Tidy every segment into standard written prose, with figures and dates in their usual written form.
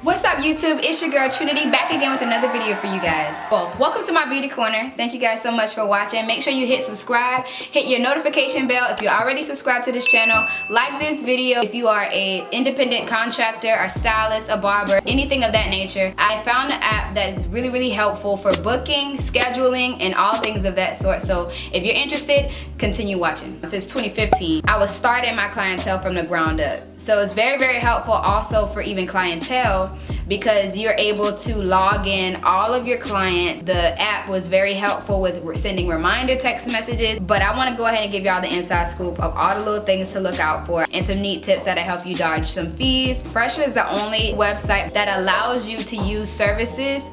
What's up YouTube? It's your girl Trinity back again with another video for you guys. Well, welcome to my beauty corner. Thank you guys so much for watching. Make sure you hit subscribe, hit your notification bell if you're already subscribed to this channel. Like this video if you are a independent contractor, a stylist, a barber, anything of that nature. I found an app that is really helpful for booking, scheduling, and all things of that sort. So if you're interested, continue watching. Since 2015, I was starting my clientele from the ground up. So it's very helpful also for even clientele, because you're able to log in all of your clients. The app was very helpful with sending reminder text messages, but I want to go ahead and give y'all the inside scoop of all the little things to look out for and some neat tips that'll help you dodge some fees. Fresha is the only website that allows you to use services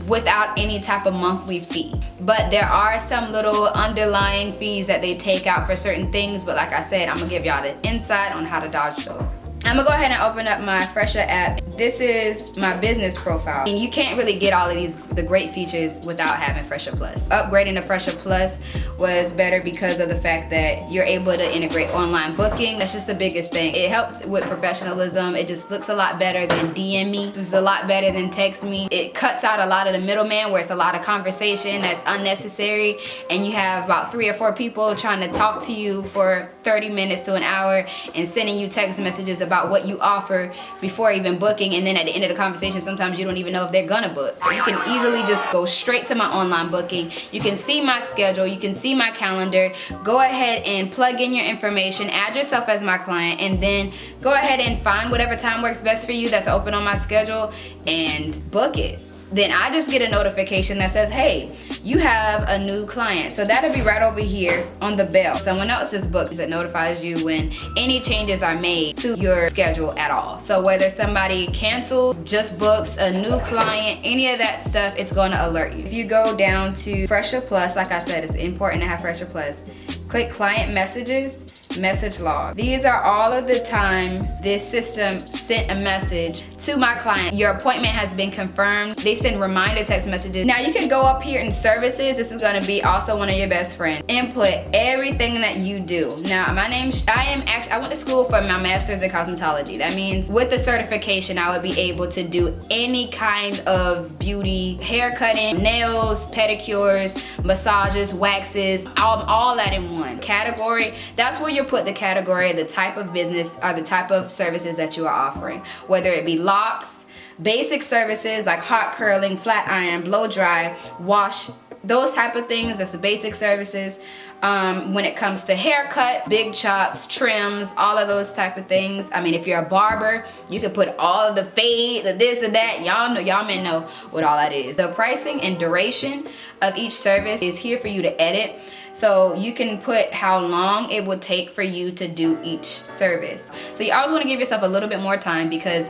without any type of monthly fee, but there are some little underlying fees that they take out for certain things. But like I said, I'm gonna give y'all the insight on how to dodge those. I'm gonna go ahead and open up my Fresha app. This is my business profile, and you can't really get all of the great features without having Fresha Plus. Upgrading to Fresha Plus was better because of the fact that you're able to integrate online booking. That's just the biggest thing. It helps with professionalism. It just looks a lot better than DM me. This is a lot better than text me. It cuts out a lot of the middleman where it's a lot of conversation that's unnecessary, and you have about 3 or 4 people trying to talk to you for 30 minutes to an hour and sending you text messages about what you offer before even booking, and then at the end of the conversation sometimes you don't even know if they're gonna book. You can easily just go straight to my online booking. You can see my schedule, you can see my calendar. Go ahead and plug in your information, add yourself as my client, and then go ahead and find whatever time works best for you that's open on my schedule and book it. Then I just get a notification that says, hey, you have a new client. So that'll be right over here on the bell. Someone else's book that notifies you when any changes are made to your schedule at all. So whether somebody canceled, just books, a new client, any of that stuff, it's gonna alert you. If you go down to Fresha Plus, like I said, it's important to have Fresha Plus. Click client messages, message log. These are all of the times this system sent a message to my client. Your appointment has been confirmed. They send reminder text messages. Now you can go up here in services. This is gonna be also one of your best friends. Input everything that you do. Now I went to school for my master's in cosmetology. That means with the certification, I would be able to do any kind of beauty, hair cutting, nails, pedicures, massages, waxes, all that in one category. That's where you put the category, the type of business or the type of services that you are offering, whether it be locks, basic services like hot curling, flat iron, blow dry, wash, those type of things. That's the basic services. When it comes to haircuts, big chops, trims, all of those type of things. I mean, if you're a barber, you can put all of the fade, the this and that. Y'all may know what all that is. The pricing and duration of each service is here for you to edit. So you can put how long it would take for you to do each service. So you always want to give yourself a little bit more time, because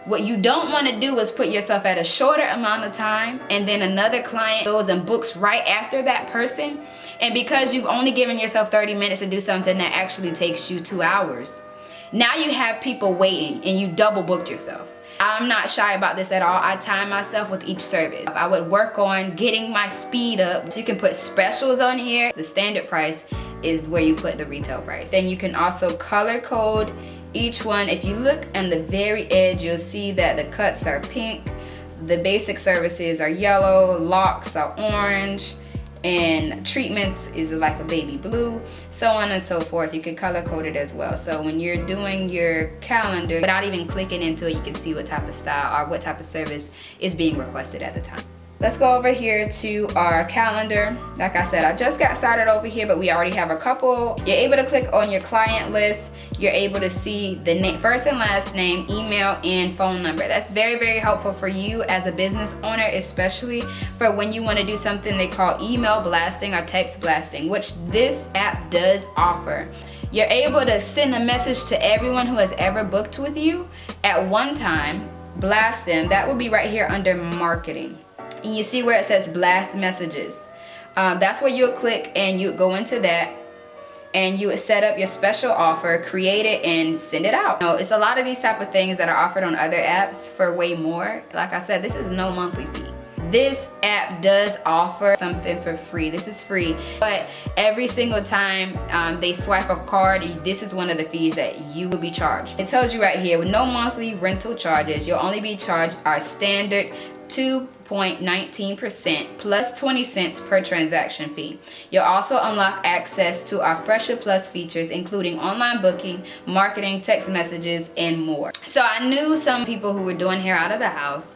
what you don't want to do is put yourself at a shorter amount of time and then another client goes and books right after that person. And because you've only given yourself 30 minutes to do something that actually takes you 2 hours, now you have people waiting and you double booked yourself. I'm not shy about this at all. I time myself with each service. I would work on getting my speed up. So you can put specials on here. The standard price is where you put the retail price. Then you can also color code each one. If you look on the very edge, you'll see that the cuts are pink, the basic services are yellow, locks are orange, and treatments is like a baby blue, so on and so forth. You can color code it as well. So when you're doing your calendar, without even clicking into it, you can see what type of style or what type of service is being requested at the time. Let's go over here to our calendar. Like I said, I just got started over here, but we already have a couple. You're able to click on your client list. You're able to see the first and last name, email, and phone number. That's very helpful for you as a business owner, especially for when you want to do something they call email blasting or text blasting, which this app does offer. You're able to send a message to everyone who has ever booked with you at one time, blast them. That would be right here under marketing. And you see where it says blast messages. That's where you'll click and you go into that and you would set up your special offer, create it, and send it out. It's a lot of these type of things that are offered on other apps for way more. Like I said, this is no monthly fee. this app does offer something for free. This is free, but every single time they swipe a card, this is one of the fees that you will be charged. It tells you right here, with no monthly rental charges, you'll only be charged our standard 2.19% plus 20 cents per transaction fee. You'll also unlock access to our Fresha Plus features, including online booking, marketing, text messages, and more. So I knew some people who were doing hair out of the house,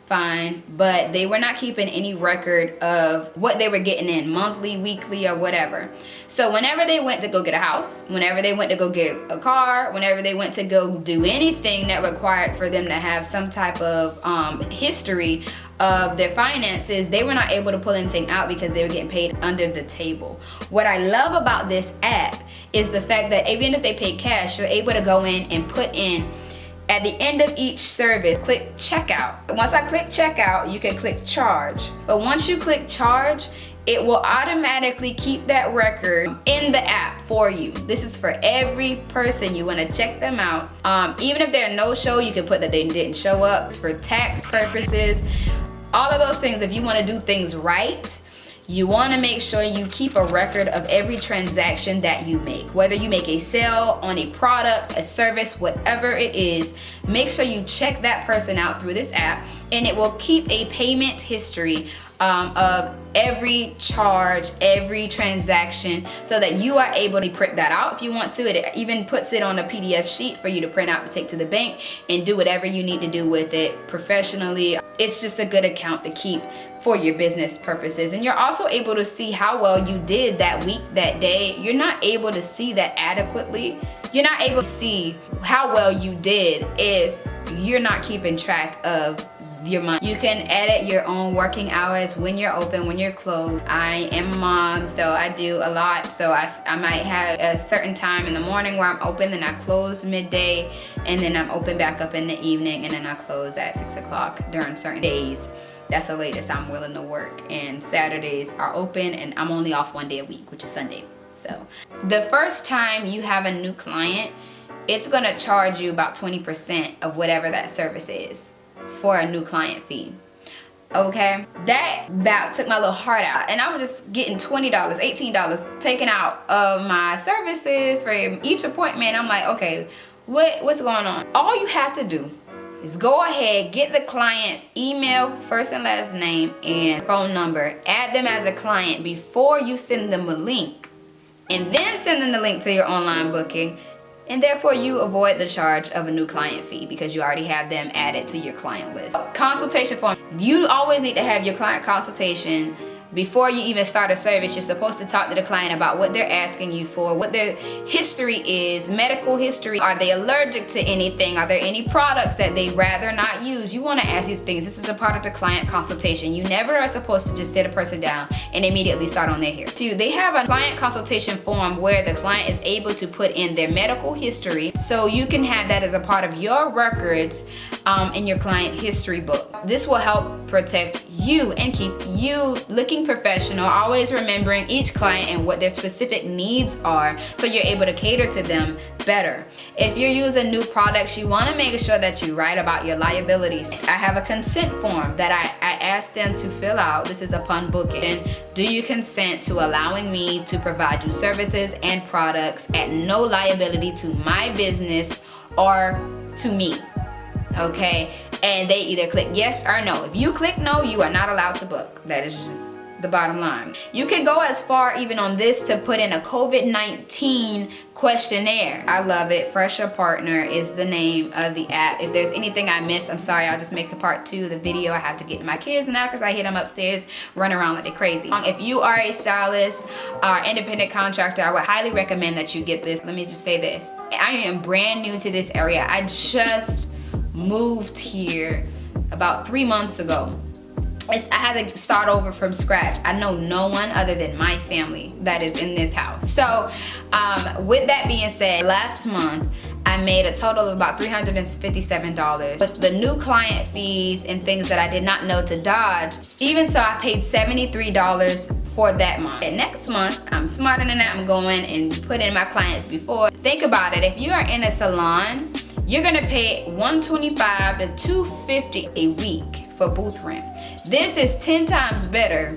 fine, but they were not keeping any record of what they were getting in monthly, weekly, or whatever. So whenever they went to go get a house, whenever they went to go get a car, whenever they went to go do anything that required for them to have some type of history of their finances, they were not able to pull anything out because they were getting paid under the table. What I love about this app is the fact that even if they pay cash, you're able to go in and put in, at the end of each service, click checkout. Once I click checkout, you can click charge. But once you click charge, it will automatically keep that record in the app for you. This is for every person. You want to check them out. Even if they're no-show, you can put that they didn't show up. It's for tax purposes. All of those things, if you want to do things right, you want to make sure you keep a record of every transaction that you make. Whether you make a sale on a product, a service, whatever it is, make sure you check that person out through this app, and it will keep a payment history of every charge, every transaction, so that you are able to print that out if you want to. It even puts it on a PDF sheet for you to print out to take to the bank and do whatever you need to do with it professionally. It's just a good account to keep for your business purposes. And you're also able to see how well you did that week, that day. You're not able to see that adequately. You're not able to see how well you did if you're not keeping track of your money. You can edit your own working hours, when you're open, when you're closed. I am a mom, so I do a lot. So I might have a certain time in the morning where I'm open, then I close midday, and then I'm open back up in the evening, and then I close at 6 o'clock during certain days. That's the latest I'm willing to work. And Saturdays are open, and I'm only off one day a week, which is Sunday. So the first time you have a new client, it's gonna charge you about 20% of whatever that service is for a new client fee. Okay, that about took my little heart out, and I was just getting $20, $18 taken out of my services for each appointment. I'm like, okay, what's going on? All you have to do is go ahead, get the client's email, first and last name, and phone number, add them as a client before you send them a link, and then send them the link to your online booking. And therefore you avoid the charge of a new client fee because you already have them added to your client list. Consultation form. You always need to have your client consultation before you even start a service. You're supposed to talk to the client about what they're asking you for, what their history is, medical history. Are they allergic to anything? Are there any products that they'd rather not use? You want to ask these things. This is a part of the client consultation. You never are supposed to just sit a person down and immediately start on their hair. Two, they have a client consultation form where the client is able to put in their medical history, so you can have that as a part of your records in your client history book. This will help protect you and keep you looking professional, always remembering each client and what their specific needs are, so you're able to cater to them better. If you're using new products, you want to make sure that you write about your liabilities. I have a consent form that I ask them to fill out. This is upon booking. Do you consent to allowing me to provide you services and products at no liability to my business or to me? Okay, and they either click yes or no. If you click no, you are not allowed to book. That is just the bottom line. You can go as far even on this to put in a COVID-19 questionnaire. I love it. Fresha Partner is the name of the app. If there's anything I missed, I'm sorry. I'll just make a part 2 of the video. I have to get to my kids now because I hear them upstairs run around like they're crazy. If you are a stylist or independent contractor, I would highly recommend that you get this. Let me just say this. I am brand new to this area. I just moved here about 3 months ago. I had to start over from scratch. I know no one other than my family that is in this house. So with that being said, last month I made a total of about $357 with the new client fees and things that I did not know to dodge. Even so, I paid $73 for that month. And next month, I'm smarter than that. I'm going and putting in my clients before. Think about it. If you are in a salon, you're gonna pay $125 to $250 a week for booth rent. This is 10 times better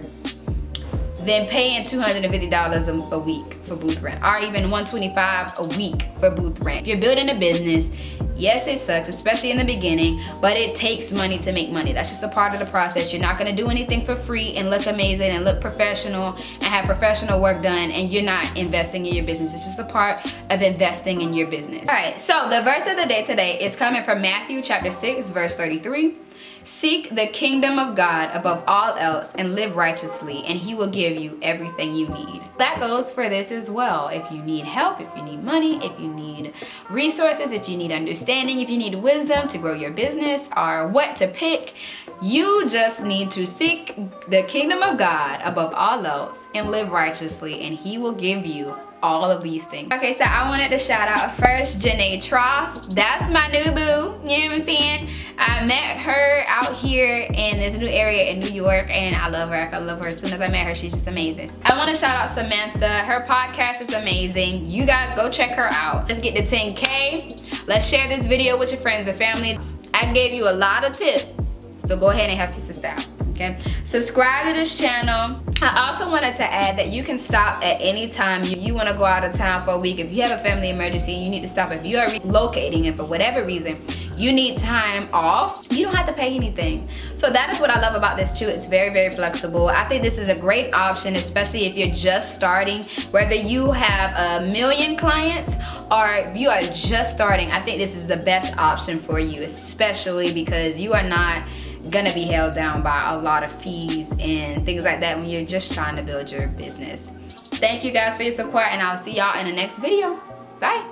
than paying $250 a week for booth rent, or even $125 a week for booth rent. If you're building a business, yes, it sucks, especially in the beginning, but it takes money to make money. That's just a part of the process. You're not gonna do anything for free and look amazing and look professional and have professional work done, and you're not investing in your business. It's just a part of investing in your business. All right, so the verse of the day today is coming from Matthew chapter 6, verse 33. Seek the kingdom of God above all else and live righteously, and he will give you everything you need. That goes for this as well. If you need help, if you need money, if you need resources, if you need understanding, if you need wisdom to grow your business or what to pick, you just need to seek the kingdom of God above all else and live righteously, and he will give you all of these things. Okay, so I wanted to shout out first Janae Tross. That's my new boo, you know what I'm saying? I met her out here in this new area in New York, and I love her. I fell in love with her as soon as I met her. She's just amazing. I want to shout out Samantha. Her podcast is amazing. You guys go check her out. Let's get to 10K. Let's share this video with your friends and family. I gave you a lot of tips, so go ahead and help your sister out. Okay, subscribe to this channel. I also wanted to add that you can stop at any time you want to go out of town for a week. If you have a family emergency, you need to stop. If you are relocating and for whatever reason you need time off, you don't have to pay anything. So that is what I love about this too. It's very, very flexible. I think this is a great option, especially if you're just starting. Whether you have a million clients or if you are just starting, I think this is the best option for you, especially because you are not gonna be held down by a lot of fees and things like that when you're just trying to build your business. Thank you guys for your support, and I'll see y'all in the next video. Bye.